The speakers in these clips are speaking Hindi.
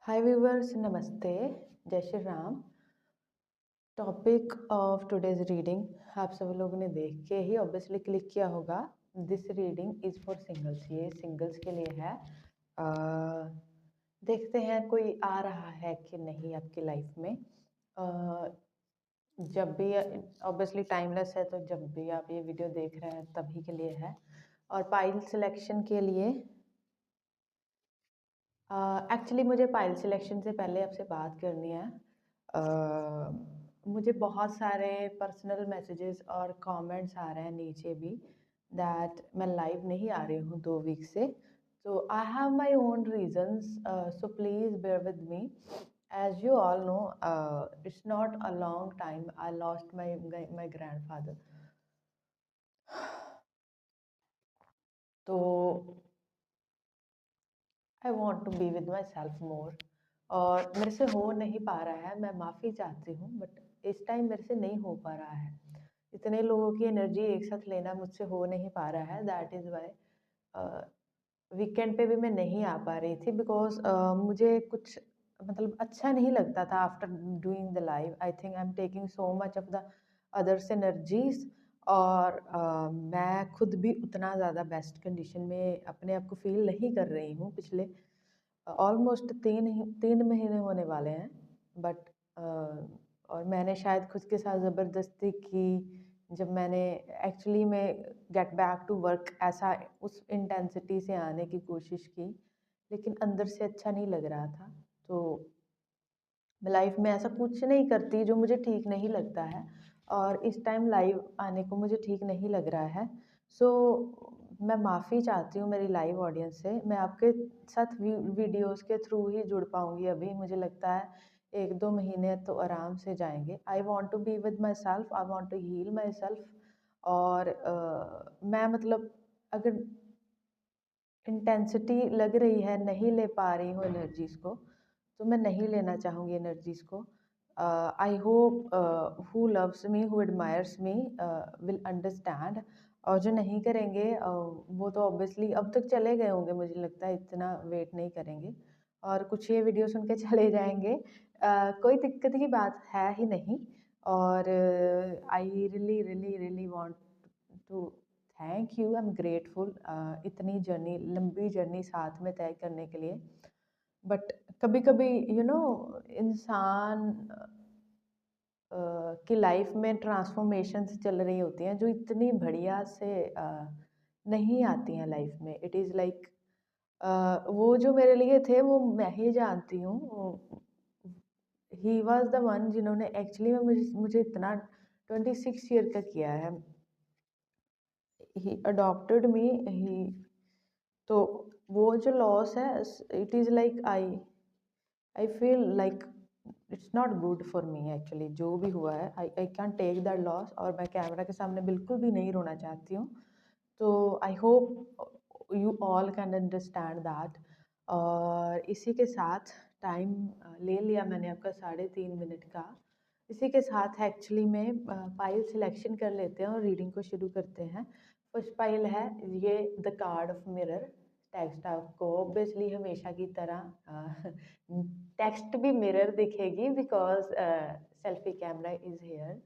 हाय व्यूवर्स, नमस्ते। जय Shri Ram. Topic of today's reading आप सब लोगों ने देख के ही ऑब्वियसली क्लिक किया होगा। This reading is for singles, ये सिंगल्स के लिए है। देखते हैं कोई आ रहा है कि नहीं आपकी लाइफ में। जब भी ऑब्वियसली टाइमलेस है, तो जब भी आप ये वीडियो देख रहे हैं तभी के लिए है। और पाइल सिलेक्शन के लिए एक्चुअली मुझे पाइल सिलेक्शन से पहले आपसे बात करनी है। मुझे बहुत सारे पर्सनल मैसेजेस और कमेंट्स आ रहे हैं नीचे भी दैट मैं लाइव नहीं आ रही हूँ 2 वीक से। तो I have my own reasons, so please bear with me. As you all know, it's not a long time I lost my grandfather. तो I want to be with myself more, और मेरे से हो नहीं पा रहा है। मैं माफ़ी चाहती हूँ बट इस टाइम मेरे से नहीं हो पा रहा है। इतने लोगों की एनर्जी एक साथ लेना मुझसे हो नहीं पा रहा है। दैट इज़ वाई वीकेंड पे भी मैं नहीं आ पा रही थी, बिकॉज मुझे कुछ मतलब अच्छा नहीं लगता था after doing the live. I think I am taking so much of the others energies, और मैं खुद भी उतना ज़्यादा बेस्ट कंडीशन में अपने आप को फील नहीं कर रही हूँ। पिछले ऑलमोस्ट 3 महीने होने वाले हैं, बट और मैंने शायद खुद के साथ ज़बरदस्ती की। जब मैंने एक्चुअली में गेट बैक टू वर्क ऐसा उस इंटेंसिटी से आने की कोशिश की, लेकिन अंदर से अच्छा नहीं लग रहा था। तो मैं लाइफ में ऐसा कुछ नहीं करती जो मुझे ठीक नहीं लगता है, और इस टाइम लाइव आने को मुझे ठीक नहीं लग रहा है। सो मैं माफ़ी चाहती हूँ मेरी लाइव ऑडियंस से। मैं आपके साथ वीडियोस के थ्रू ही जुड़ पाऊँगी। अभी मुझे लगता है 1-2 महीने तो आराम से जाएंगे। I want to be with myself, I want to heal myself. और मैं मतलब अगर इंटेंसिटी लग रही है, नहीं ले पा रही हूँ एनर्जीज़ को, तो मैं नहीं लेना चाहूँगी एनर्जीज़ को। I hope who loves me, who admires me will understand. और जो नहीं करेंगे वो तो ऑब्वियसली अब तक चले गए होंगे, मुझे लगता है इतना वेट नहीं करेंगे और कुछ ये वीडियो सुन के चले जाएंगे। कोई दिक्कत की बात है ही नहीं। और I really really really want to thank you, I am grateful इतनी जर्नी, लंबी जर्नी साथ में तय करने के लिए। बट कभी कभी इंसान की लाइफ में ट्रांसफॉर्मेशंस चल रही होती हैं जो इतनी बढ़िया से नहीं आती हैं लाइफ में। इट इज़ लाइक वो जो मेरे लिए थे वो मैं ही जानती हूँ। ही वॉज द वन जिन्होंने एक्चुअली में मुझे इतना 26 ईयर का किया है। ही अडॉप्टेड मी। ही तो वो जो लॉस है, it is like I feel like it's not good for me actually. जो भी हुआ है, I can take that loss, और मैं कैमरा के सामने बिल्कुल भी नहीं रोना चाहती हूँ। तो I hope you all can understand that. और इसी के साथ टाइम ले लिया मैंने आपका 3.5 मिनट का। इसी के साथ एक्चुअली में पाइल सिलेक्शन कर लेते हैं और रीडिंग को शुरू करते हैं। फर्स्ट पाइल है ये, the card of mirror. Text आपको ऑब्वियसली हमेशा की तरह टेक्स्ट भी मिरर दिखेगी, because selfie camera is here.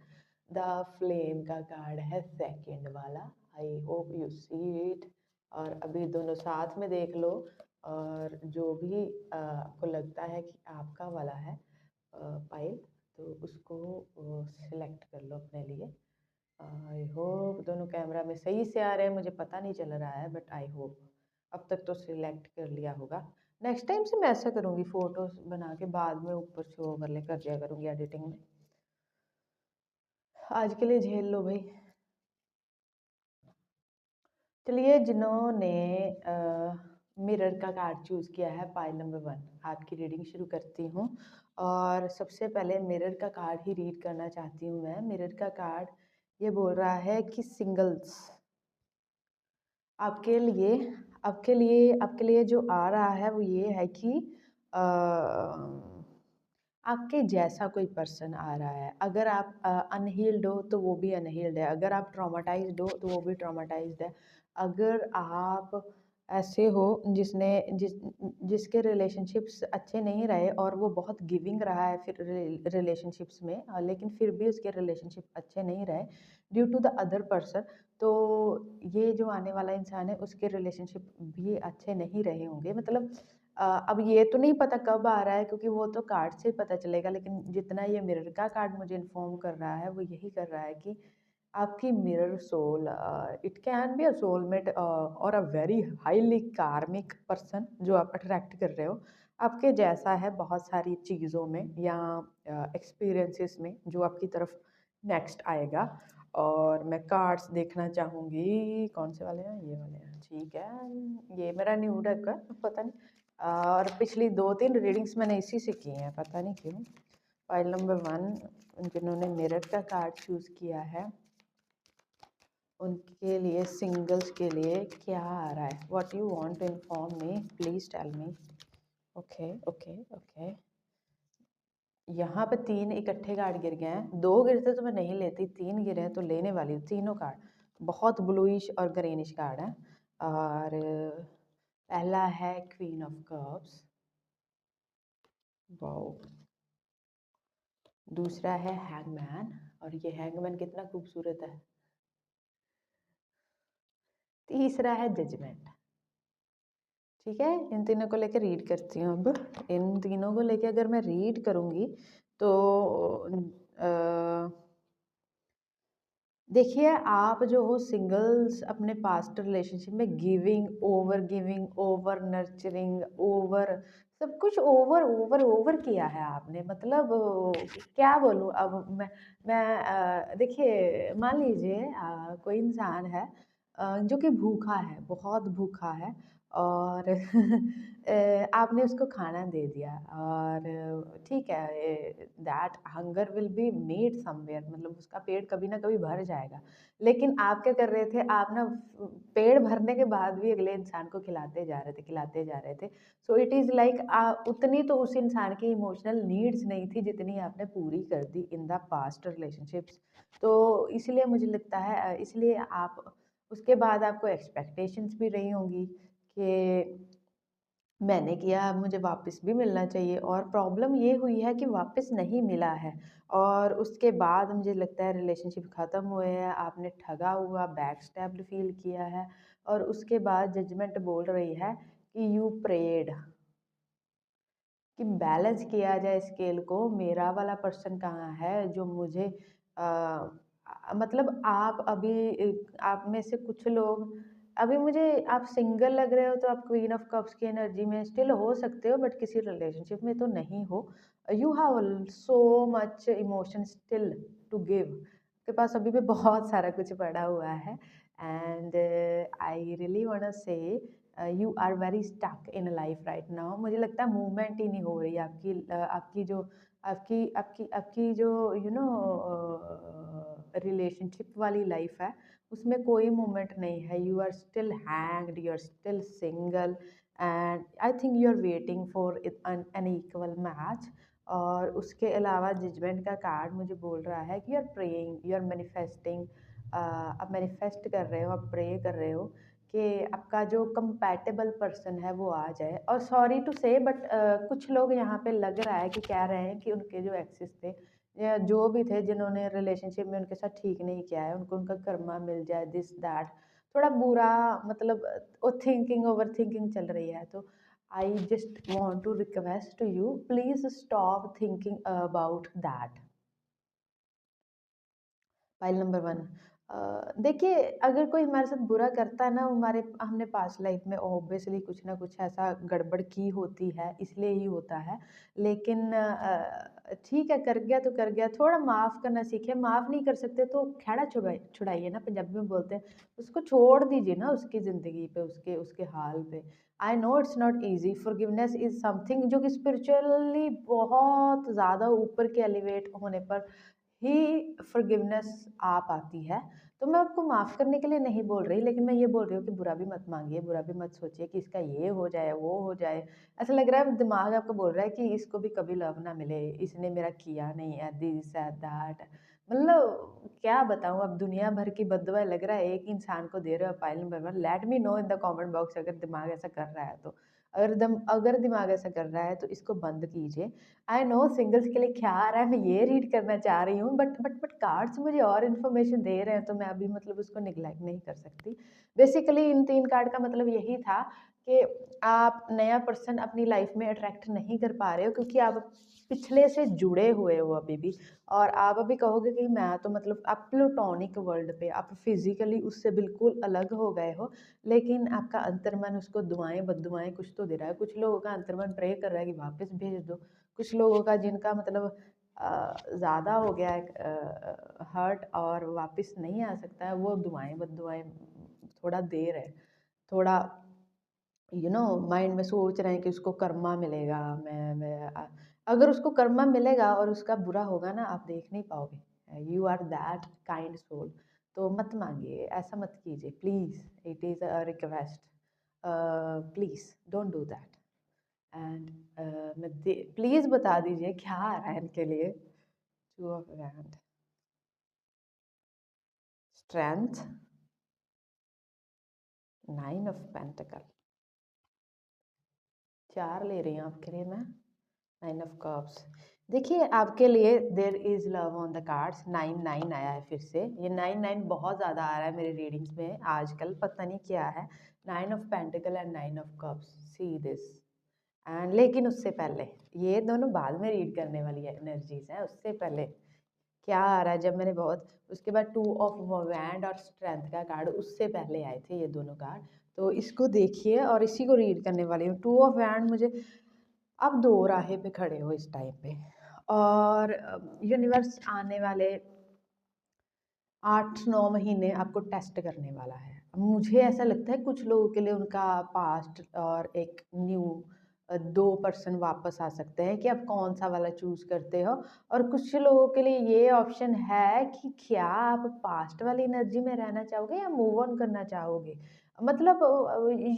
The flame का कार्ड है सेकंड वाला। I hope you see it. और अभी दोनों साथ में देख लो, और जो भी आपको लगता है कि आपका वाला है पाइल, तो उसको सिलेक्ट कर लो अपने लिए। आई होप दोनों कैमरा में सही से आ रहे हैं, मुझे पता नहीं चल रहा है, बट आई होप अब तक तो सिलेक्ट कर लिया होगा। नेक्स्ट टाइम से मैं ऐसा करूँगी, फ़ोटोज़ बना के बाद में ऊपर शो ओवरले कर दिया करूँगी एडिटिंग में। आज के लिए झेल लो भाई। चलिए, जिन्होंने मिरर का कार्ड चूज़ किया है, पाइल नंबर 1, आपकी रीडिंग शुरू करती हूँ। और सबसे पहले मिरर का कार्ड ही रीड करना चाहती हूँ मैं। मिरर का कार्ड ये बोल रहा है कि सिंगल्स आपके लिए आपके लिए जो आ रहा है वो ये है कि आपके जैसा कोई पर्सन आ रहा है। अगर आप अनहील्ड हो तो वो भी अनहील्ड है, अगर आप ट्रॉमाटाइज्ड हो तो वो भी ट्रॉमाटाइज्ड है, अगर आप ऐसे हो जिसने जिस जिसके रिलेशनशिप्स अच्छे नहीं रहे और वो बहुत गिविंग रहा है फिर रिलेशनशिप्स में, लेकिन फिर भी उसके रिलेशनशिप अच्छे नहीं रहे due to the other person. तो ये जो आने वाला इंसान है उसके रिलेशनशिप भी अच्छे नहीं रहे होंगे, मतलब अब ये तो नहीं पता कब आ रहा है क्योंकि वो तो कार्ड से ही पता चलेगा, लेकिन जितना ये मिरर का कार्ड मुझे इन्फॉर्म कर रहा है वो यही कर रहा है कि आपकी mirror soul, it can be a soulmate और a very highly karmic person जो आप अट्रैक्ट कर रहे हो, आपके जैसा है बहुत सारी चीज़ों में या एक्सपीरियंसेस में जो आपकी तरफ नेक्स्ट आएगा। और मैं कार्ड्स देखना चाहूँगी, कौन से वाले हैं, ये वाले हैं, ठीक है, ये मेरा न्यू डेक है, पता नहीं। और पिछली 2-3 रीडिंग्स मैंने इसी से की हैं, पता नहीं क्यों। फाइल नंबर 1 जिन्होंने मिरर का कार्ड चूज़ किया है उनके लिए, सिंगल्स के लिए क्या आ रहा है, what you want to inform me, please tell me. Okay okay okay, यहाँ पे 3 इकट्ठे कार्ड गिर गए हैं, 2 गिरते तो मैं नहीं लेती, 3 गिरे हैं तो लेने वाली हूँ तीनों कार्ड। बहुत ब्लूइश और ग्रीनिश कार्ड है। और पहला है क्वीन ऑफ कप्स, वाओ। दूसरा है हैंगमैन, और ये हैंगमैन कितना खूबसूरत है। तीसरा है जजमेंट। ठीक है, इन तीनों को लेकर रीड करती हूँ। अब इन तीनों को लेकर अगर मैं रीड करूँगी तो देखिए, आप जो हो सिंगल्स अपने पास्ट रिलेशनशिप में गिविंग ओवर नर्चरिंग ओवर, सब कुछ ओवर ओवर ओवर किया है आपने, मतलब क्या बोलूँ अब मैं देखिए, मान लीजिए कोई इंसान है जो कि भूखा है, बहुत भूखा है, और आपने उसको खाना दे दिया, और ठीक है, that hunger will be met somewhere, मतलब उसका पेट कभी ना कभी भर जाएगा। लेकिन आप क्या कर रहे थे, आप ना पेट भरने के बाद भी अगले इंसान को खिलाते जा रहे थे, खिलाते जा रहे थे। सो इट इज़ लाइक उतनी तो उस इंसान की इमोशनल नीड्स नहीं थी जितनी आपने पूरी कर दी इन द पास्ट रिलेशनशिप्स। तो इसलिए मुझे लगता है इसलिए आप उसके बाद आपको एक्सपेक्टेशंस भी रही होंगी कि मैंने किया, अब मुझे वापस भी मिलना चाहिए, और प्रॉब्लम ये हुई है कि वापस नहीं मिला है। और उसके बाद मुझे लगता है रिलेशनशिप ख़त्म हुए हैं, आपने ठगा हुआ, बैक स्टैब्ड फील किया है, और उसके बाद जजमेंट बोल रही है कि यू प्रेड कि बैलेंस किया जाए स्केल को, मेरा वाला पर्सन कहाँ है जो मुझे मतलब आप अभी आप में से कुछ लोग अभी मुझे, आप सिंगल लग रहे हो तो आप क्वीन ऑफ कप्स की एनर्जी में स्टिल हो सकते हो, बट किसी रिलेशनशिप में तो नहीं हो। You have so much emotion still to give, आपके पास अभी भी बहुत सारा कुछ पड़ा हुआ है। And I really want say you are very stuck in life right now, मुझे लगता है मूवमेंट ही नहीं हो रही आपकी, आपकी जो आपकी जो यू नो रिलेशनशिप वाली लाइफ है उसमें कोई मूवमेंट नहीं है, you are still hanged, you are still single, and I think you are waiting for an equal match. और उसके अलावा जजमेंट का कार्ड मुझे बोल रहा है कि you are praying, you are manifesting, आप मैनिफेस्ट कर रहे हो, आप प्रे कर रहे हो कि आपका जो कंपैटिबल पर्सन है वो आ जाए। और सॉरी टू से बट कुछ लोग यहाँ पे लग रहा है कि कह रहे हैं कि उनके जो एक्सिस थे या जो भी थे जिन्होंने रिलेशनशिप में उनके साथ ठीक नहीं किया है, उनको उनका कर्मा मिल जाए, दिस दैट, थोड़ा बुरा, मतलब वो थिंकिंग ओवर थिंकिंग चल रही है। तो I just want to request to you, please stop thinking about that. File number 1, देखिए, अगर कोई हमारे साथ बुरा करता है ना, हमारे हमने पास्ट लाइफ में ऑब्वियसली कुछ ना कुछ ऐसा गड़बड़ की होती है, इसलिए ही होता है। लेकिन ठीक है, कर गया तो कर गया, थोड़ा माफ़ करना सीखे, माफ़ नहीं कर सकते तो खैड़ा छुड़ाइए ना, पंजाबी में बोलते हैं, उसको छोड़ दीजिए ना उसकी ज़िंदगी पे, उसके उसके हाल पे। I know it's not easy, forgiveness is something जो कि स्पिरिचुअली बहुत ज़्यादा ऊपर के एलिवेट होने पर ही फॉरगिवनेस आ पाती है। तो मैं आपको माफ़ करने के लिए नहीं बोल रही, लेकिन मैं ये बोल रही हूँ कि बुरा भी मत माँगिए, बुरा भी मत सोचिए कि इसका ये हो जाए, वो हो जाए। ऐसा लग रहा है दिमाग आपको बोल रहा है कि इसको भी कभी लव ना मिले, इसने मेरा किया नहीं है, दिस दैट। मतलब क्या बताऊँ, अब दुनिया भर की बददुआएँ लग रहा है एक ही इंसान को दे रहे हो, pile number 1। Late me no in the comment box अगर दिमाग ऐसा कर रहा है तो। अगर दिमाग ऐसा कर रहा है तो इसको बंद कीजिए। आई नो सिंगल्स के लिए क्या आ रहा है, मैं ये रीड करना चाह रही हूँ, बट कार्ड्स मुझे और इन्फॉर्मेशन दे रहे हैं, तो मैं अभी मतलब उसको नेग्लेक्ट नहीं कर सकती। बेसिकली इन 3 कार्ड का मतलब यही था कि आप नया पर्सन अपनी लाइफ में अट्रैक्ट नहीं कर पा रहे हो, क्योंकि आप पिछले से जुड़े हुए हो अभी भी। और आप अभी कहोगे कि मैं तो मतलब आप प्लूटोनिक वर्ल्ड पे, आप फिजिकली उससे बिल्कुल अलग हो गए हो, लेकिन आपका अंतर्मन उसको दुआएं बददुआएं कुछ तो दे रहा है। कुछ लोगों का अंतर्मन प्रे कर रहा है कि वापस भेज दो। कुछ लोगों का जिनका मतलब ज़्यादा हो गया है हर्ट और वापस नहीं आ सकता है, वो दुआएं बददुआएं थोड़ा दे रहे हैं। थोड़ा माइंड में सोच रहे हैं कि उसको कर्मा मिलेगा। अगर उसको कर्मा मिलेगा और उसका बुरा होगा ना, आप देख नहीं पाओगे। You are that kind soul. तो मत मांगिए, ऐसा मत कीजिए please. It is a request. Please don't do that. And please बता दीजिए क्या आ रहा है इनके लिए। Two of wands, strength, nine of pentacle. 4 ले रही हूँ आपके लिए मैं। 9 ऑफ कप्स। देखिए आपके लिए there is love on the cards. 9 आया है फिर से। ये 9 बहुत ज़्यादा आ रहा है मेरे रीडिंग्स में आजकल, पता नहीं क्या है। 9 of pentacle and 9 of cups, see this. And लेकिन उससे पहले, ये दोनों बाद में रीड करने वाली एनर्जीज हैं। उससे पहले क्या आ रहा है, जब मैंने बहुत उसके बाद 2 ऑफ वैंड और स्ट्रेंथ का कार्ड उससे पहले आए थे ये दोनों कार्ड। तो इसको देखिए और इसी को रीड करने वाली हूँ। 2 ऑफ वैंड मुझे, आप दो राहे पे खड़े हो इस टाइम पे, और यूनिवर्स आने वाले 8-9 महीने आपको टेस्ट करने वाला है। मुझे ऐसा लगता है कुछ लोगों के लिए उनका पास्ट और एक न्यू 2 पर्सन वापस आ सकते हैं कि आप कौन सा वाला चूज़ करते हो। और कुछ लोगों के लिए ये ऑप्शन है कि क्या आप पास्ट वाली एनर्जी में रहना चाहोगे या मूव ऑन करना चाहोगे। मतलब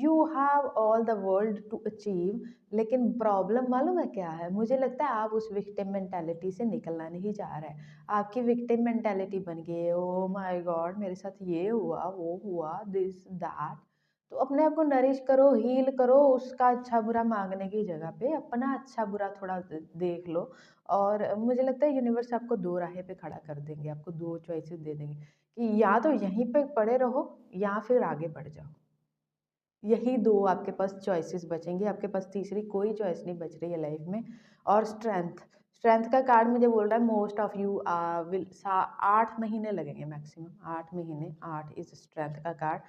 you have all the world to achieve, लेकिन प्रॉब्लम मालूम है क्या है? मुझे लगता है आप उस विक्टिम मेंटालिटी से निकलना नहीं चाह रहे हैं। आपकी विक्टिम मेंटालिटी बन गई है, ओह माय गॉड मेरे साथ ये हुआ, वो हुआ, दिस दैट। तो अपने आप को नरिश करो, हील करो, उसका अच्छा बुरा मांगने की जगह पे अपना अच्छा बुरा थोड़ा देख लो। और मुझे लगता है यूनिवर्स आपको 2 राहें पे खड़ा कर देंगे, आपको 2 चॉइसेस दे देंगे कि या तो यहीं पे पड़े रहो या फिर आगे बढ़ जाओ। यही 2 आपके पास चॉइसेस बचेंगी, आपके पास तीसरी कोई चॉइस नहीं बच रही है लाइफ में। और स्ट्रेंथ, स्ट्रेंथ का कार्ड मुझे बोल रहा है मोस्ट ऑफ यू विल 8 महीने लगेंगे मैक्सिमम, 8 महीने, 8 इस स्ट्रेंथ का कार्ड।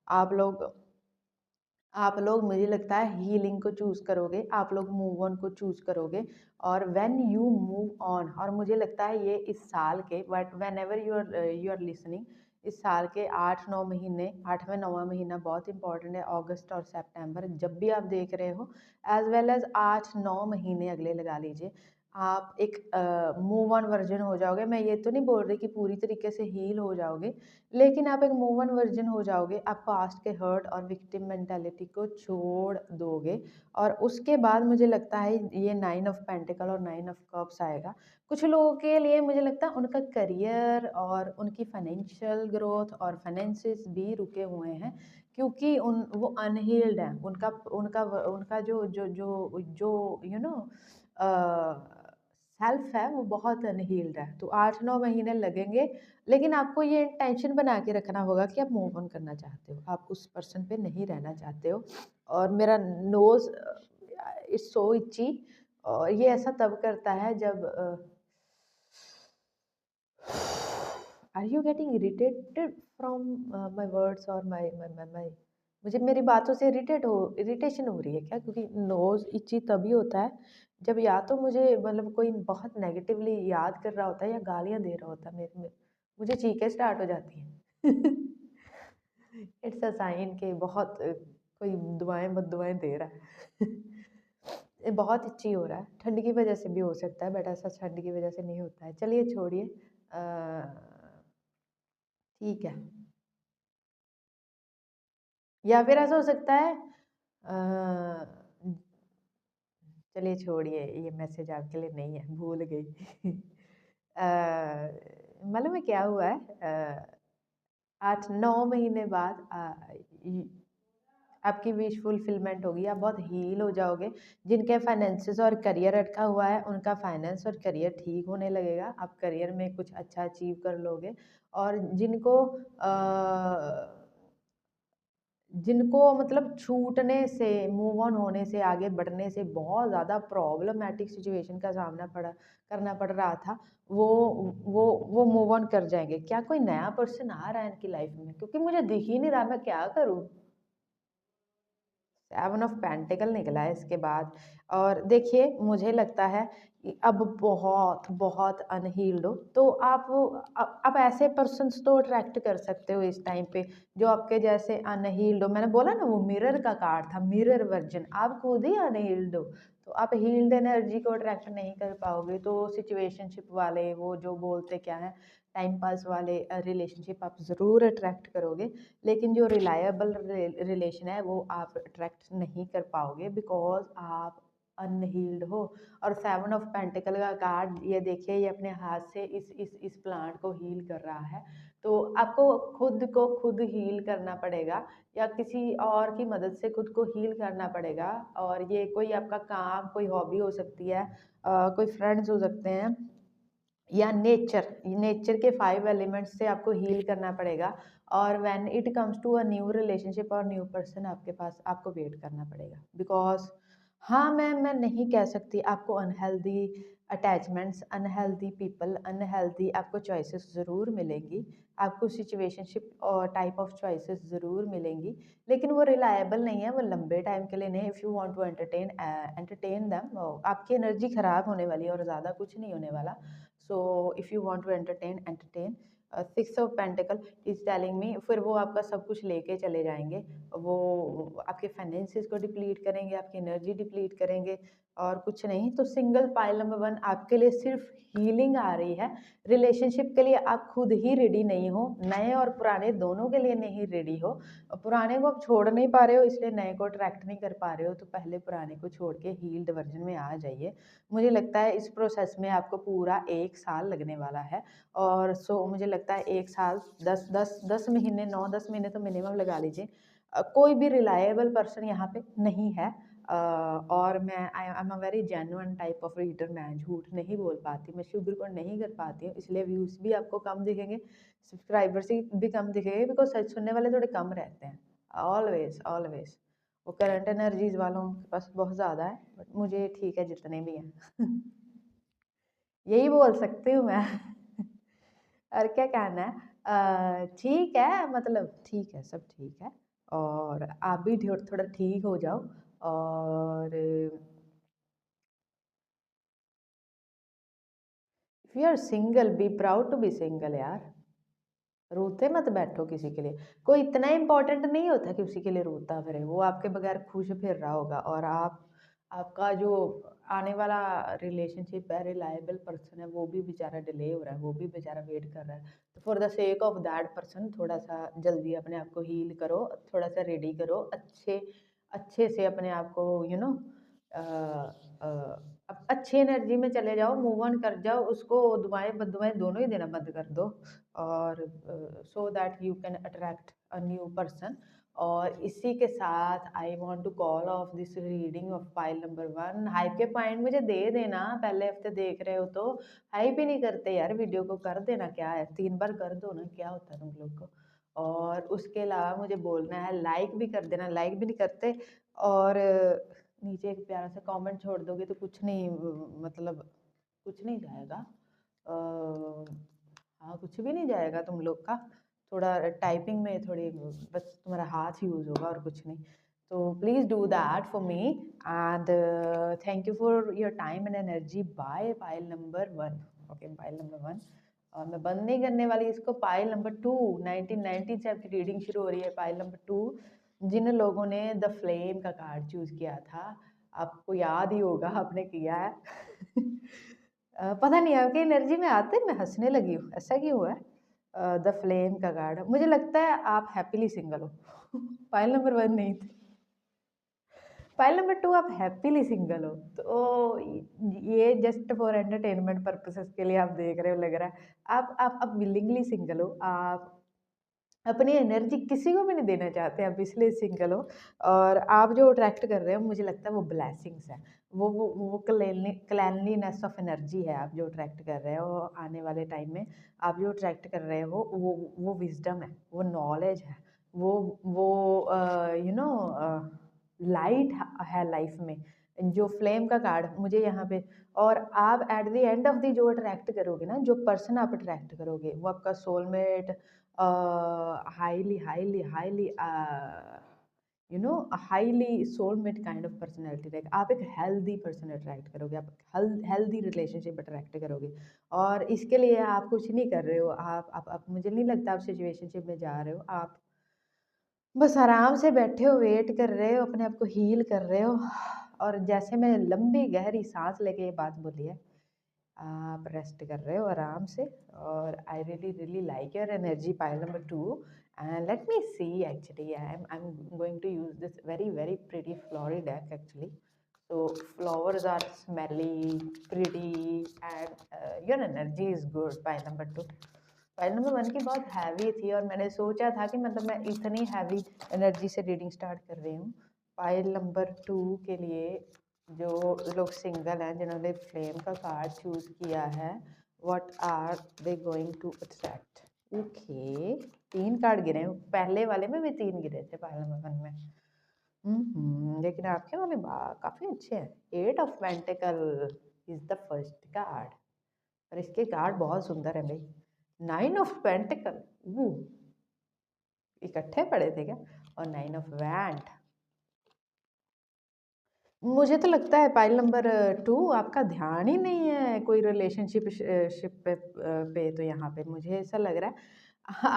आप लोग आप लोग मुझे लगता है हीलिंग को चूज़ करोगे, आप लोग मूव ऑन को चूज़ करोगे। और व्हेन यू मूव ऑन, और मुझे लगता है ये इस साल के, but whenever you are listening, इस साल के 8-9 महीने, 8वां 9वां महीना बहुत इंपॉर्टेंट है। अगस्त और सितंबर जब भी आप देख रहे हो, एज वेल एज 8-9 महीने अगले लगा लीजिए, आप एक मूव ऑन वर्जन हो जाओगे। मैं ये तो नहीं बोल रही कि पूरी तरीके से हील हो जाओगे, लेकिन आप एक मूव ऑन वर्जन हो जाओगे। आप पास्ट के हर्ट और विक्टिम मेंटालिटी को छोड़ दोगे। और उसके बाद मुझे लगता है ये 9 ऑफ पेंटिकल और 9 ऑफ कप्स आएगा। कुछ लोगों के लिए मुझे लगता है उनका करियर और उनकी फाइनेंशियल ग्रोथ और फाइनेंसेस भी रुके हुए हैं, क्योंकि वो अनहील्ड है। उनका उनका उनका जो यू नो सेल्फ है वो बहुत अनहील्ड है। तो 8-9 महीने लगेंगे, लेकिन आपको ये टेंशन बना के रखना होगा कि आप मूव ऑन करना चाहते हो, आप उस पर्सन पे नहीं रहना चाहते हो। और मेरा नोज़ इट्स सो इची, और ये ऐसा तब करता है जब are you getting irritated from my words और माय मुझे मेरी बातों से इरिटेशन हो रही है क्या? क्योंकि नोज़ इची तभी होता है जब या तो मुझे मतलब कोई बहुत नेगेटिवली याद कर रहा होता है या गालियाँ दे रहा होता है मेरे में, मुझे चीखें स्टार्ट हो जाती हैं। इट्स अ साइन कि बहुत कोई दुआएँ बददुआएँ दे रहा है। ये बहुत इच्ची हो रहा है, ठंड की वजह से भी हो सकता है, बट ऐसा ठंड की वजह से नहीं होता है। चलिए छोड़िए। ठीक है। या फिर ऐसा हो सकता है चलिए छोड़िए, ये मैसेज आपके लिए नहीं है, भूल गई। मालूम है क्या हुआ है? 8-9 महीने बाद इ आपकी विश फुलफिलमेंट होगी, आप बहुत हील हो जाओगे। जिनके फाइनेंसेस और करियर अटका हुआ है, उनका फाइनेंस और करियर ठीक होने लगेगा। आप करियर में कुछ अच्छा अचीव कर लोगे। और जिनको मतलब छूटने से, मूव ऑन होने से, आगे बढ़ने से बहुत ज़्यादा प्रॉब्लमैटिक सिचुएशन का सामना पड़ा करना पड़ रहा था, वो वो मूव ऑन कर जाएँगे। क्या कोई नया पर्सन आ रहा है इनकी लाइफ में? क्योंकि मुझे दिख ही नहीं रहा, मैं क्या करूँ? 7 ऑफ पेंटिकल निकला है इसके बाद। और देखिए, मुझे लगता है कि अब बहुत बहुत अनहील्ड हो, तो आप ऐसे पर्सन्स तो अट्रैक्ट कर सकते हो इस टाइम पे, जो आपके जैसे अनहील्ड हो। मैंने बोला ना, वो मिरर का कार्ड था, मिरर वर्जन। आप खुद ही अनहील्ड हो, तो आप हील्ड एनर्जी को अट्रैक्ट नहीं कर पाओगे। तो सिचुएशनशिप वाले, वो जो बोलते क्या है, टाइम पास वाले रिलेशनशिप आप ज़रूर अट्रैक्ट करोगे, लेकिन जो रिलायबल रिलेशन है वो आप अट्रैक्ट नहीं कर पाओगे, बिकॉज आप अनहील्ड हो। और 7 ऑफ पेंटिकल का कार्ड ये देखिए, ये अपने हाथ से इस प्लांट को हील कर रहा है। तो आपको खुद को खुद हील करना पड़ेगा, या किसी और की मदद से खुद को हील करना पड़ेगा। और ये कोई आपका काम, कोई हॉबी हो सकती है, कोई फ्रेंड्स हो सकते हैं, या नेचर के 5 एलिमेंट्स से आपको हील करना पड़ेगा। और when it comes to a new relationship और न्यू पर्सन, आपके पास आपको वेट करना पड़ेगा, बिकॉज हाँ, मैं नहीं कह सकती आपको unhealthy attachments, unhealthy people, unhealthy आपको चॉइसेस ज़रूर मिलेंगी, आपको सिचुएशनशिप और टाइप ऑफ चॉइसेस ज़रूर मिलेंगी, लेकिन वो रिलायबल नहीं है, वो लंबे टाइम के लिए नहीं। If you want to entertain them, आपकी एनर्जी ख़राब होने वाली है और ज़्यादा कुछ नहीं होने वाला। So if you want to entertain 6 of pentacle is telling me, फिर वो आपका सब कुछ लेके चले जाएंगे। वो आपके फाइनेंसिस को डिप्लीट करेंगे, आपकी एनर्जी डिप्लीट करेंगे, और कुछ नहीं। तो सिंगल पाइल नंबर 1 आपके लिए सिर्फ हीलिंग आ रही है। रिलेशनशिप के लिए आप खुद ही रेडी नहीं हो, नए और पुराने दोनों के लिए नहीं रेडी हो। पुराने को आप छोड़ नहीं पा रहे हो, इसलिए नए को अट्रैक्ट नहीं कर पा रहे हो, तो पहले पुराने को छोड़ के हील्ड वर्जन में आ जाइए। मुझे लगता है इस प्रोसेस में आपको पूरा 1 साल लगने वाला है। और मुझे लगता है 1 साल 10 महीने, 9-10 महीने तो मिनिमम लगा लीजिए। कोई भी रिलायबल पर्सन यहाँ पे नहीं है। और मैं I am a very genuine type of reader, मैं झूठ नहीं बोल पाती, मैं शुगर को नहीं कर पाती हूँ, इसलिए व्यूज़ भी आपको कम दिखेंगे, सब्सक्राइबर्स भी कम दिखेंगे, बिकॉज सच सुनने वाले थोड़े कम रहते हैं। ऑलवेज ऑलवेज वो करंट एनर्जीज वालों के पास बहुत ज़्यादा है, बट मुझे ठीक है जितने भी हैं। यही बोल सकती हूँ मैं। और क्या कहना है? ठीक है, मतलब ठीक है, सब ठीक है। और आप भी थोड़ा ठीक हो जाओ। और if you are single, be proud to be single यार। रोते मत बैठो किसी के लिए। कोई इतना इम्पोर्टेंट नहीं होता कि उसी के लिए रोता फिरे। वो आपके बगैर खुश फिर रहा होगा, और आपका जो आने वाला रिलेशनशिप है, रिलायबल पर्सन है, वो भी बेचारा डिले हो रहा है, वो भी बेचारा वेट कर रहा है। तो for the sake of that person, थोड़ा सा जल्दी अपने आप को हील करो, थोड़ा सा रेडी करो, अच्छे अच्छे से अपने आप को अच्छी एनर्जी में चले जाओ, मूव ऑन कर जाओ, उसको दुआएं बददुआएं दोनों ही देना बंद कर दो। और so that you can attract a new person. और इसी के साथ I want to call off this reading of file number 1। Hype के पॉइंट मुझे दे देना, पहले हफ्ते देख रहे हो तो हाइप ही नहीं करते यार, वीडियो को कर देना, क्या है 3 बार कर दो ना, क्या होता है तुम लोग को। और उसके अलावा मुझे बोलना है, लाइक भी कर देना, लाइक भी नहीं करते। और नीचे एक प्यारा सा कमेंट छोड़ दोगे तो कुछ नहीं, मतलब कुछ नहीं जाएगा। हाँ, कुछ भी नहीं जाएगा तुम लोग का। थोड़ा टाइपिंग में थोड़ी बस तुम्हारा हाथ यूज़ होगा और कुछ नहीं। तो please do that for me. And thank you for your time and energy. Bye pile number 1। Okay, pile number 1। और मैं बंद नहीं करने वाली इसको। पाइल नंबर 2, 1990 से आपकी रीडिंग शुरू हो रही है। पाइल नंबर 2, जिन लोगों ने द फ्लेम का कार्ड चूज़ किया था, आपको याद ही होगा, आपने किया है। पता नहीं आपकी एनर्जी में आते मैं हंसने लगी हूँ, ऐसा क्यों हुआ है? द फ्लेम का कार्ड, मुझे लगता है आप हैप्पीली सिंगल हो। फाइल नंबर 1 नहीं थे। फाइल नंबर 2 आप हैप्पीली सिंगल हो, तो ये जस्ट फॉर एंटरटेनमेंट पर्पसेस के लिए आप देख रहे हो लग रहा है। आप विलिंगली सिंगल हो, आप अपनी एनर्जी किसी को भी नहीं देना चाहते, आप इसलिए सिंगल हो। और आप जो अट्रैक्ट कर रहे हो मुझे लगता है वो ब्लेसिंग्स है, वो क्लैनलीनेस ऑफ एनर्जी है। आप जो अट्रैक्ट कर रहे हो आने वाले टाइम में, आप जो अट्रैक्ट कर रहे हो वो विजडम है, वो नॉलेज है, वो यू नो लाइट है लाइफ में, जो फ्लेम का कार्ड मुझे यहाँ पे। और आप at the end of the जो अट्रैक्ट करोगे ना, जो पर्सन आप अट्रैक्ट करोगे वो आपका soulmate, highly highly highly you know highly soulmate kind of personality रहेगा। आप एक हेल्दी पर्सन अट्रैक्ट करोगे, आप हेल्दी रिलेशनशिप अट्रैक्ट करोगे। और इसके लिए आप कुछ नहीं कर रहे हो, आप मुझे नहीं लगता आप सिचुएशनशिप में जा रहे हो, आप बस आराम से बैठे हो, वेट कर रहे हो, अपने आप को हील कर रहे हो। और जैसे मैंने लंबी गहरी सांस लेके ये बात बोली है, आप रेस्ट कर रहे हो आराम से। और I really really like your energy pile number 2। And let me see, actually I am going to use this very very pretty flowery deck actually. so flowers are smelly, pretty, and your energy is good। Pile number 2, file number 1 की बहुत हैवी थी और मैंने सोचा था कि मतलब मैं इतनी हैवी एनर्जी से रीडिंग स्टार्ट कर रही हूँ। फाइल नंबर 2 के लिए जो लोग सिंगल हैं, जिन्होंने फ्लेम का कार्ड चूज किया है, what are they going to attract. Okay, 3 card गिरे हैं, पहले वाले में भी 3 गिरे थे फाइल नंबर 1 में। लेकिन आपके वाले काफी अच्छे हैं। 8 of pentacle is the first card, और इसके कार्ड बहुत सुंदर है भाई। 9 ऑफ पेंटिकल, इकट्ठे पड़े थे क्या? और 9 ऑफ वैंड। मुझे तो लगता है पाइल नंबर 2 आपका ध्यान ही नहीं है कोई रिलेशनशिप शिप पे तो यहाँ पे मुझे ऐसा लग रहा है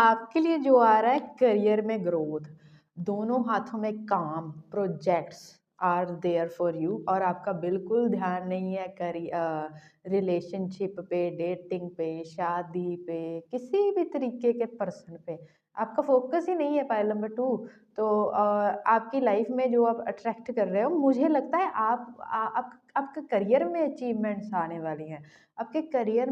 आपके लिए जो आ रहा है करियर में ग्रोथ, दोनों हाथों में काम, projects are there for you. और आपका बिल्कुल ध्यान नहीं है रिलेशनशिप पे, डेटिंग पे, शादी पे, किसी भी तरीके के पर्सन पे आपका फोकस ही नहीं है पाइल नंबर 2। तो आपकी लाइफ में जो आप अट्रैक्ट कर रहे हो, मुझे लगता है आपके करियर में अचीवमेंट्स आने वाली हैं। आपके करियर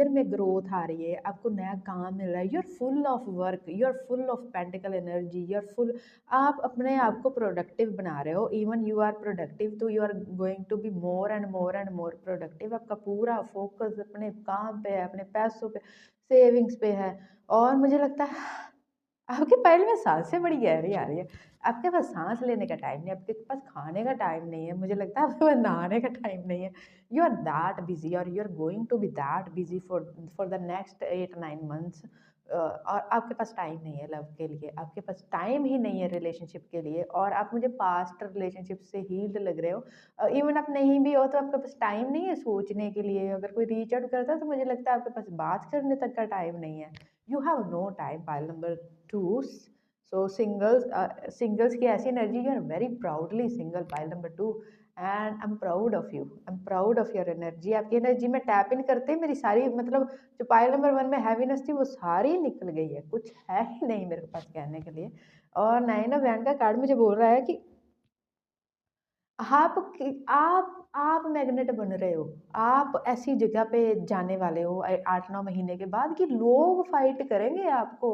में ग्रोथ आ रही है, आपको नया काम मिल रहा है, you are full of work, you are full of pentacle energy, you are full. आप अपने आप को प्रोडक्टिव बना रहे हो, इवन यू आर प्रोडक्टिव, तो you are going to be more and more and more productive. आपका पूरा फोकस अपने काम पे है, अपने पैसों पे, सेविंग्स पे है। और मुझे लगता है आपके पैर में सांसें बड़ी गहरी आ रही है। आपके पास सांस लेने का टाइम नहीं है, आपके पास खाने का टाइम नहीं है, मुझे लगता है आपके पास नहाने का टाइम नहीं है। यू आर दैट बिजी, और you are going to be that busy for the next 8-9 months. और आपके पास टाइम नहीं है लव के लिए, आपके पास टाइम ही नहीं है रिलेशनशिप के लिए। और आप मुझे पास्ट रिलेशनशिप से हील्ड लग रहे हो। इवन आप नहीं भी हो तो आपके पास टाइम नहीं है सोचने के लिए। अगर कोई रीच आउट करता है तो मुझे लगता है आपके पास बात करने तक का टाइम नहीं है। You have no time pile number 2। So singles की ऐसी energy, you are very proudly single pile number 2। And I am proud of you, I am proud of your energy. आपकी एनर्जी में टैप इन करते ही मेरी सारी मतलब जो पाइल नंबर 1 में हैवीनेस थी वो सारी निकल गई है, कुछ है ही नहीं मेरे पास कहने के लिए। और 9 ऑफ वैंड का कार्ड मुझे बोल रहा है कि आप मैग्नेट बन रहे हो। आप ऐसी जगह पे जाने वाले हो 8-9 महीने के बाद कि लोग फाइट करेंगे आपको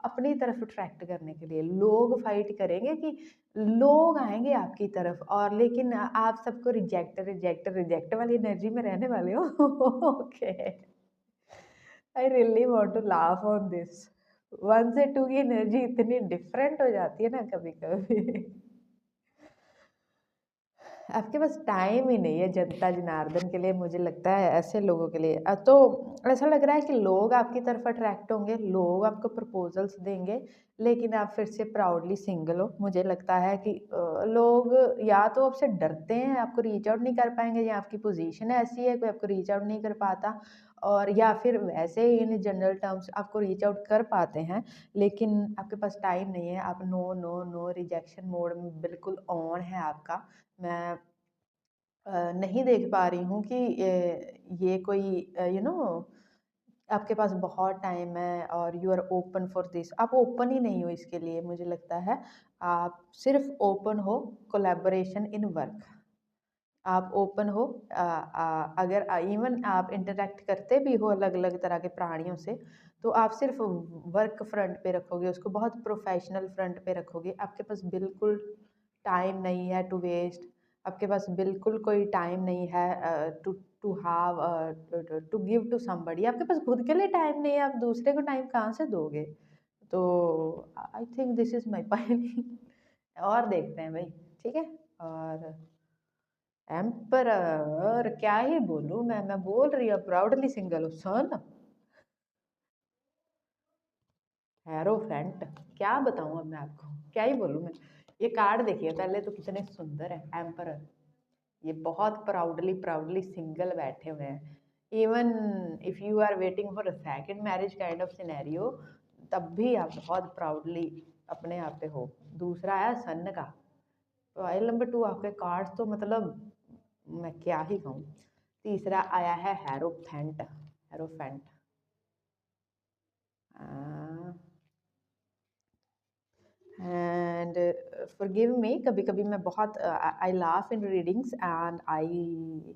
अपनी तरफ अट्रैक्ट करने के लिए। लोग फाइट करेंगे कि लोग आएंगे आपकी तरफ, और लेकिन आप सबको रिजेक्ट रिजेक्ट रिजेक्ट वाली एनर्जी में रहने वाले हो। Okay, I really want to laugh on this. 1 से 2 की एनर्जी इतनी डिफरेंट हो जाती है ना कभी कभी। आपके पास टाइम ही नहीं है जनता जनार्दन के लिए, मुझे लगता है ऐसे लोगों के लिए। तो ऐसा लग रहा है कि लोग आपकी तरफ अट्रैक्ट होंगे, लोग आपको प्रपोजल्स देंगे, लेकिन आप फिर से प्राउडली सिंगल हो। मुझे लगता है कि लोग या तो आपसे डरते हैं, आपको रीच आउट नहीं कर पाएंगे, या आपकी पोजीशन ऐसी है कोई आपको रीच आउट नहीं कर पाता। और या फिर वैसे ही इन जनरल टर्म्स आपको रीच आउट कर पाते हैं, लेकिन आपके पास टाइम नहीं है। आप no no no rejection mode में बिल्कुल ऑन है आपका। मैं नहीं देख पा रही हूँ कि ये कोई आपके पास बहुत टाइम है और you are open for this. आप ओपन ही नहीं हो इसके लिए मुझे लगता है। आप सिर्फ ओपन हो कोलैबोरेशन इन वर्क। आप ओपन हो, अगर इवन आप इंटरेक्ट करते भी हो अलग अलग तरह के प्राणियों से, तो आप सिर्फ वर्क फ्रंट पे रखोगे उसको, बहुत प्रोफेशनल फ्रंट पे रखोगे। आपके पास बिल्कुल टाइम नहीं है टू वेस्ट, आपके पास बिल्कुल कोई टाइम नहीं है to to have to give to somebody. आपके पास खुद के लिए टाइम नहीं है, आप दूसरे को टाइम कहाँ से दोगे? तो I think this is my point. और देखते हैं भाई, ठीक है। और एम्परर क्या ही बोलूं मैं बोल रही हूँ प्राउडली सिंगल हूँ सन। हेरोफेंट, क्या बताऊं अब मैं आपको, क्या ही बोलूं मैं। ये कार्ड देखिए पहले तो कितने सुंदर है एम्परर। ये बहुत प्राउडली प्राउडली सिंगल बैठे हुए हैं। Even if you are waiting for a second marriage kind of scenario, तब भी आप बहुत प्राउडली अपने आप पे हो। दूसरा आया सन का, तो आइल नंबर 2 आपके कार्ड्स तो मतलब मैं क्या ही कहूँ। तीसरा आया है hierophant, hierophant. And forgive me, कभी कभी मैं बहुत आई laugh in readings and I,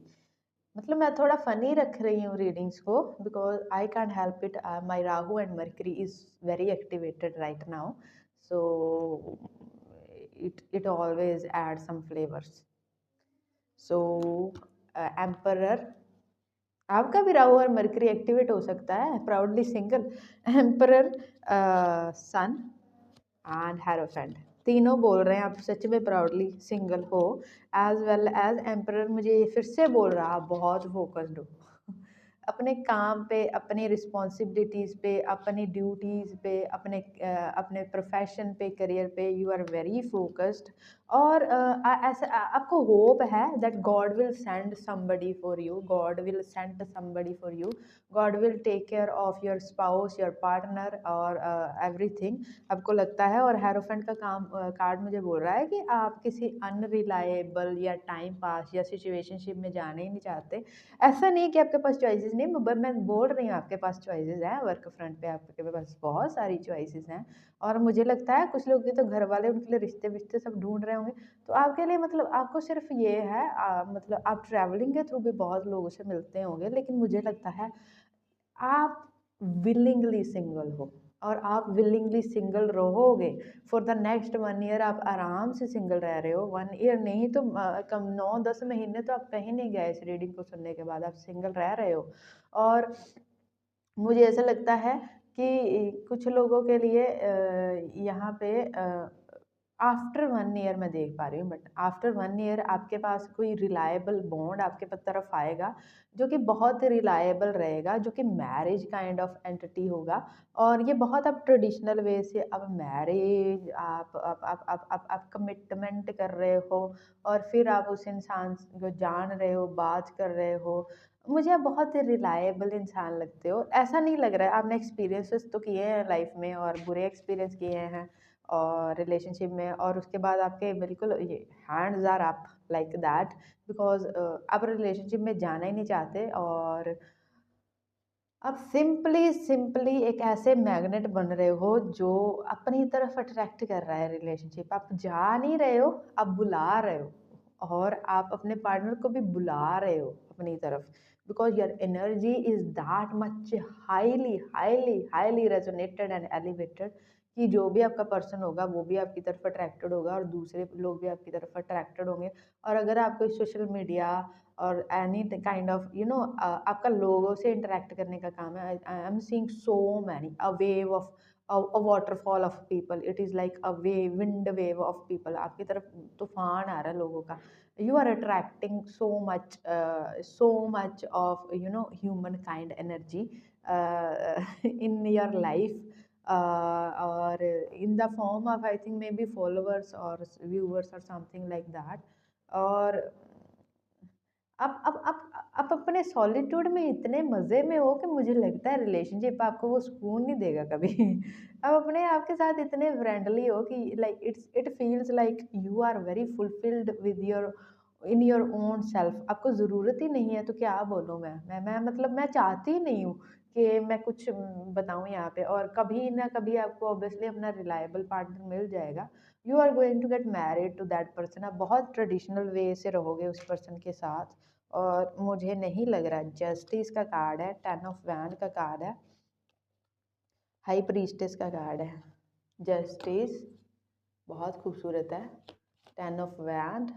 मतलब मैं थोड़ा फनी रख रही हूँ रीडिंग्स को, because I can't help it. My Rahu and mercury is very activated right now, so it always adds some flavors. So emperor, आपका भी राहु और मरकरी एक्टिवेट हो सकता है, proudly single, emperor, sun and hierophant, तीनों बोल रहे हैं आप सच में प्राउडली सिंगल हो। एज वेल एज एम्परर मुझे फिर से बोल रहा आप बहुत फोकस्ड हो अपने काम पे, अपनी रिस्पॉन्सिबिलिटीज़ पे, अपनी ड्यूटीज़ पे, अपने प्रोफेशन पे, करियर पे, यू आर वेरी फोकस्ड। और ऐसा आपको होप है that God will send somebody for you, God will send somebody for you, God will take care of your spouse, your partner और एवरीथिंग, आपको लगता है। और हेरोफेंट का कार्ड मुझे बोल रहा है कि आप किसी अनरिलायबल या टाइम पास या सिचुएशनशिप में जाना ही नहीं चाहते। ऐसा नहीं कि आपके पास चॉइसेस नहीं, मैं बोल रही हूँ आपके पास चॉइसेस हैं, वर्क फ्रंट पे आपके पास बहुत सारी चॉइसेस हैं। और मुझे लगता है कुछ लोग के तो घर वाले उनके लिए रिश्ते विश्ते सब ढूंढ रहे होंगे। तो आपके लिए मतलब आपको सिर्फ ये है, मतलब आप ट्रैवलिंग के थ्रू भी बहुत लोगों से मिलते होंगे, लेकिन मुझे लगता है आप विलिंगली सिंगल हो और आप विलिंगली सिंगल रहोगे फॉर द नेक्स्ट 1 ईयर। आप आराम से सिंगल रह रहे हो, 1 ईयर नहीं तो कम 9-10 महीने तो आप कहीं नहीं गए इस रीडिंग को सुनने के बाद, आप सिंगल रह रहे हो। और मुझे ऐसा लगता है कि कुछ लोगों के लिए यहाँ पे आफ्टर 1 ईयर मैं देख पा रही हूँ, बट आफ्टर 1 ईयर आपके पास कोई रिलायबल बॉन्ड आपके तरफ आएगा जो कि बहुत रिलायबल रहेगा, जो कि मैरिज काइंड ऑफ एंटिटी होगा। और ये बहुत आप ट्रेडिशनल वे से अब मैरिज आप कमिटमेंट कर रहे हो और फिर आप उस इंसान को जान रहे हो, बात कर रहे हो। मुझे आप बहुत ही रिलायबल इंसान लगते हो, ऐसा नहीं लग रहा है। आपने एक्सपीरियंसेस तो किए हैं लाइफ में और बुरे एक्सपीरियंस किए हैं और रिलेशनशिप में, और उसके बाद आपके बिल्कुल ये hands are up like that, because आप रिलेशनशिप में जाना ही नहीं चाहते। और आप सिंपली सिंपली एक ऐसे मैग्नेट बन रहे हो जो अपनी तरफ अट्रैक्ट कर रहा है रिलेशनशिप। आप जा नहीं रहे हो, आप बुला रहे हो और आप अपने पार्टनर को भी बुला रहे हो अपनी तरफ, because your energy is that much highly highly highly resonated and elevated कि जो भी आपका पर्सन होगा वो भी आपकी तरफ अट्रैक्टेड होगा और दूसरे लोग भी आपकी तरफ अट्रैक्टेड होंगे। और अगर आप कोई सोशल मीडिया और एनी काइंड ऑफ आपका लोगों से इंटरेक्ट करने का काम है, I am seeing so many a wave of a waterfall of people, it is like a wave, wind wave of people, आपकी तरफ तूफान आ रहा है लोगों का। You are attracting so much of human kind energy in your life, और in the form of I think maybe followers और व्यूअर्स और समथिंग लाइक दैट। और आप अपने सॉलिट्यूड में इतने मज़े में हो कि मुझे लगता है रिलेशनशिप आपको वो सुकून नहीं देगा कभी। आप अपने आप के साथ इतने फ्रेंडली हो कि like it feels like you are very fulfilled with your in your own self. आपको ज़रूरत ही नहीं है तो क्या बोलूँ मैं मतलब मैं चाहती ही नहीं हूँ कि मैं कुछ बताऊँ यहाँ पे। और कभी ना कभी आपको ऑब्वियसली अपना रिलायबल पार्टनर मिल जाएगा, you are going to get married to that person. आप बहुत ट्रेडिशनल वे से रहोगे उस पर्सन के साथ, और मुझे नहीं लग रहा। जस्टिस का कार्ड है, 10 ऑफ वैंड का कार्ड है, हाई प्रीस्टेस का कार्ड है। जस्टिस बहुत खूबसूरत है, 10 of wand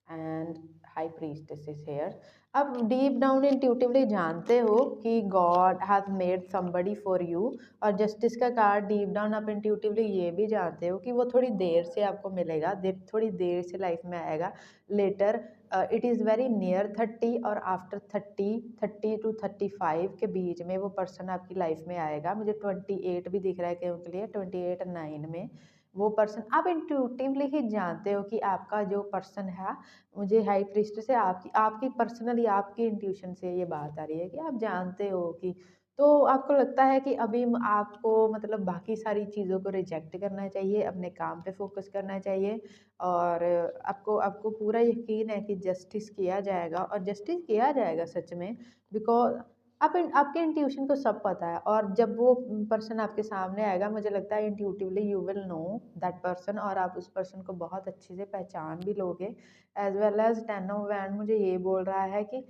and high priestess is here. अब डीप डाउन इंट्यूटिवली जानते हो कि God has made somebody for you. और जस्टिस का कार्ड डीप डाउन आप इंट्यूटिवली ये भी जानते हो कि वो थोड़ी देर से आपको मिलेगा, थोड़ी देर से लाइफ में आएगा, later. It is very near 30 और आफ्टर 30 टू 35 के बीच में वो पर्सन आपकी लाइफ में आएगा। मुझे 28 भी दिख रहा है क्यों के लिए, 28-9 में वो पर्सन। आप इंट्यूटिवली ही जानते हो कि आपका जो पर्सन है, मुझे हाई प्रीस्ट से आपकी आपकी पर्सनली आपकी इंट्यूशन से ये बात आ रही है कि आप जानते हो कि, तो आपको लगता है कि अभी आपको मतलब बाकी सारी चीज़ों को रिजेक्ट करना चाहिए, अपने काम पे फोकस करना चाहिए। और आपको आपको पूरा यकीन है कि जस्टिस किया जाएगा, और जस्टिस किया जाएगा सच में। बिकॉज आपके इंट्यूशन को सब पता है, और जब वो पर्सन आपके सामने आएगा, मुझे लगता है intuitively you will know that person, और आप उस पर्सन को बहुत अच्छे से पहचान भी लोगे। As well as 10 of wand मुझे ये बोल रहा है कि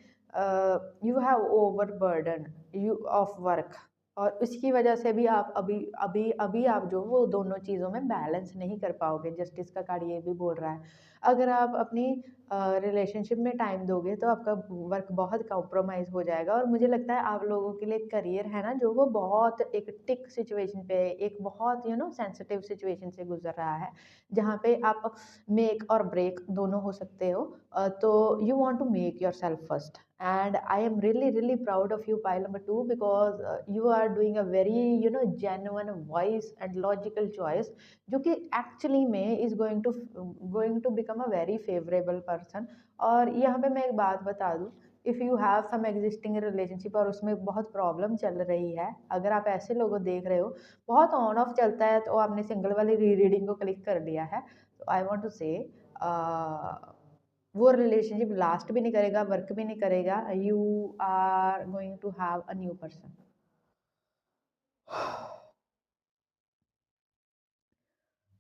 you have overburden you of work, और उसकी वजह से भी आप अभी अभी अभी आप जो वो दोनों चीज़ों में बैलेंस नहीं कर पाओगे। जस्टिस का कार्ड ये भी बोल रहा है, अगर आप अपनी रिलेशनशिप में टाइम दोगे तो आपका वर्क बहुत कॉम्प्रोमाइज़ हो जाएगा। और मुझे लगता है आप लोगों के लिए करियर है ना, जो वो बहुत एक टिक सिचुएशन पे, एक बहुत सेंसिटिव सिचुएशन से गुजर रहा है, जहाँ पे आप मेक और ब्रेक दोनों हो सकते हो। तो you want to make yourself first, and I am really really proud of you pile number 2, because you are doing a very genuine voice and logical choice, जो कि एक्चुअली में is going to become a very favourable person. और यहाँ पे मैं एक बात बता दूँ, if you have some existing relationship और उसमें बहुत प्रॉब्लम चल रही है, अगर आप ऐसे लोगों देख रहे हो बहुत ऑन ऑफ चलता है, तो आपने सिंगल वाली रीडिंग को क्लिक कर दिया है, तो आई वॉन्ट टू से वो रिलेशनशिप लास्ट भी नहीं करेगा, वर्क भी नहीं करेगा। You are going to have a new person.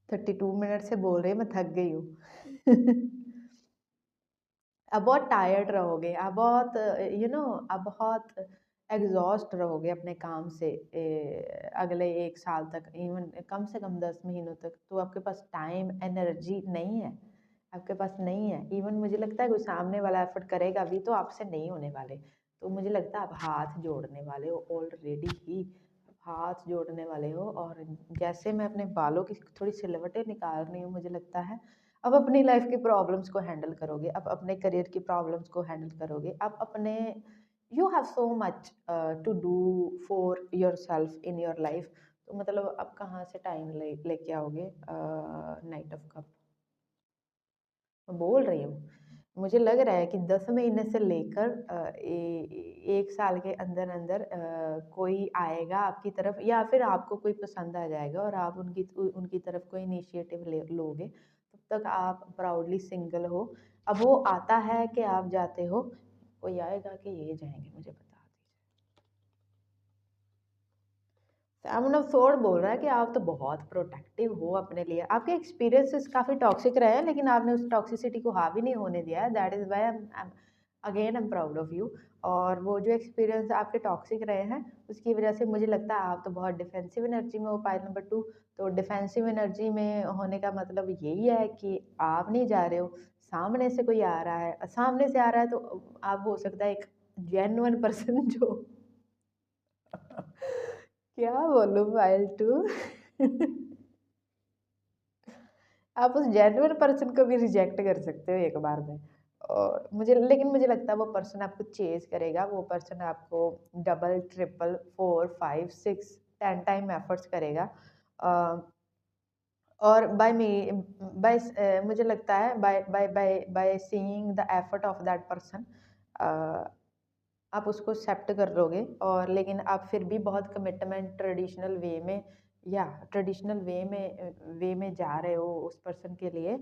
32 minute से बोल रही, मैं थक गई हूँ। आप बहुत टायर्ड रहोगे, आप बहुत आप बहुत एग्जॉस्ट रहोगे अपने काम से, अगले 1 साल तक, इवन कम से कम 10 महीनों तक। तो आपके पास टाइम एनर्जी नहीं है, आपके पास नहीं है। इवन मुझे लगता है कोई सामने वाला एफर्ट करेगा भी तो आपसे नहीं होने वाले। तो मुझे लगता है आप हाथ जोड़ने वाले हो ऑलरेडी ही, हाथ जोड़ने वाले हो। और जैसे मैं अपने बालों की थोड़ी सिलवटें निकाल रही हूँ, मुझे लगता है अब अपनी लाइफ की प्रॉब्लम्स को हैंडल करोगे, अब अपने करियर की प्रॉब्लम्स को हैंडल करोगे, अब अपने you have so much to do for yourself in your life. तो मतलब अब कहाँ से टाइम लेके आओगे। नाइट ऑफ कप मैं बोल रही हूँ, मुझे लग रहा है कि 10 महीने से लेकर 1 साल के अंदर अंदर कोई आएगा आपकी तरफ, या फिर आपको कोई पसंद आ जाएगा और आप उनकी उनकी तरफ कोई इनिशिएटिव लोगे। तब तक आप प्राउडली सिंगल हो। अब वो आता है कि आप जाते हो, कोई आएगा कि ये जाएंगे, मुझे बता दीजिए। सेवन ऑफ स्वॉर्ड बोल रहा है कि आप तो बहुत प्रोटेक्टिव हो अपने लिए, आपके एक्सपीरियंसेस काफ़ी टॉक्सिक रहे हैं, लेकिन आपने उस टॉक्सिसिटी को हावी नहीं होने दिया है। That is why again I am proud of you. और वो जो एक्सपीरियंस आपके टॉक्सिक रहे हैं, उसकी वजह से मुझे लगता है आप तो बहुत डिफेंसिव एनर्जी में हो, पाइल नंबर 2। तो डिफेंसिव एनर्जी में होने का मतलब यही है कि आप नहीं जा रहे हो, सामने से कोई आ रहा है, सामने से आ रहा है तो आप हो सकता है एक जेन्युइन पर्सन जो क्या बोलूं पायल टू। आप उस जेन्युइन पर्सन को भी रिजेक्ट कर सकते हो एक बार में। और मुझे लगता है वो पर्सन आपको चेज करेगा, वो पर्सन आपको डबल ट्रिपल 4 5 6 10 टाइम एफर्ट्स करेगा। अ, और बाय मी बाय मुझे लगता है by by by by seeing the effort of that person, आप उसको एक्सेप्ट कर लोगे। और लेकिन आप फिर भी बहुत कमिटमेंट ट्रेडिशनल वे में, या ट्रेडिशनल वे में जा रहे हो उस पर्सन के लिए।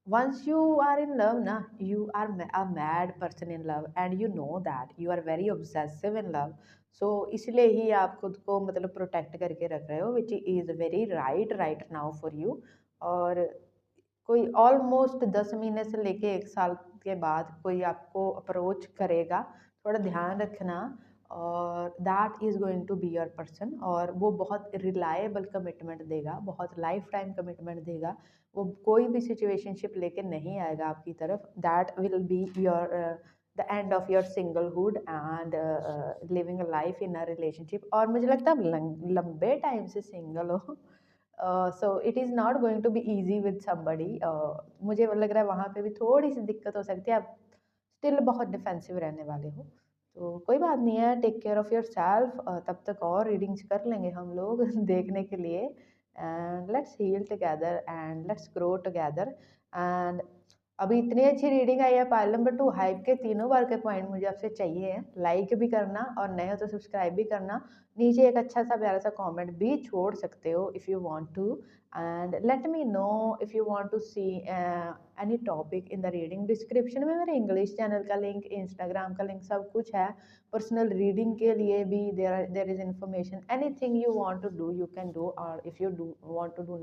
once you are in love na, you are a mad person in love and you know that you are very obsessive in love. So इसलिए ही आप खुद को मतलब प्रोटेक्ट करके रख रहे हो, which is very right now for you. और कोई ऑलमोस्ट 10 महीने से लेके 1 साल के बाद कोई आपको अप्रोच करेगा, थोड़ा ध्यान रखना। और that is going to be your person, और वो बहुत रिलायबल कमिटमेंट देगा, बहुत लाइफ टाइम कमिटमेंट देगा। वो कोई भी सिचुएशनशिप लेके नहीं आएगा आपकी तरफ। That will be your the end of your singlehood and living a life in a relationship. और मुझे लगता है आप लंबे टाइम से सिंगल हो, so it is not going to be easy with somebody. मुझे लग रहा है वहाँ पे भी थोड़ी सी दिक्कत हो सकती है, आप स्टिल बहुत डिफेंसिव रहने वाले हो। तो कोई बात नहीं है, टेक केयर ऑफ़ योरसेल्फ। तब तक और रीडिंग्स कर लेंगे हम लोग देखने के लिए। And let's heal together and let's grow together. And अभी इतनी अच्छी रीडिंग आई है, पाइल नंबर 2 हाइप के तीनों बार के पॉइंट मुझे आपसे चाहिए हैं। लाइक भी करना और नए हो तो सब्सक्राइब भी करना। नीचे एक अच्छा सा प्यारा सा कमेंट भी छोड़ सकते हो if you want to. And let me know if you want to see any topic in the reading. Description में मेरे इंग्लिश चैनल का लिंक, इंस्टाग्राम का लिंक, सब कुछ है। पर्सनल रीडिंग के लिए भी there is information. Anything you want to do you can do, और if you do want to do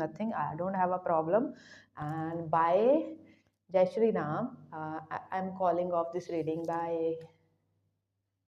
nothing, I don't have a problem. And bye, Jai Shri Ram. I am calling off this reading, bye.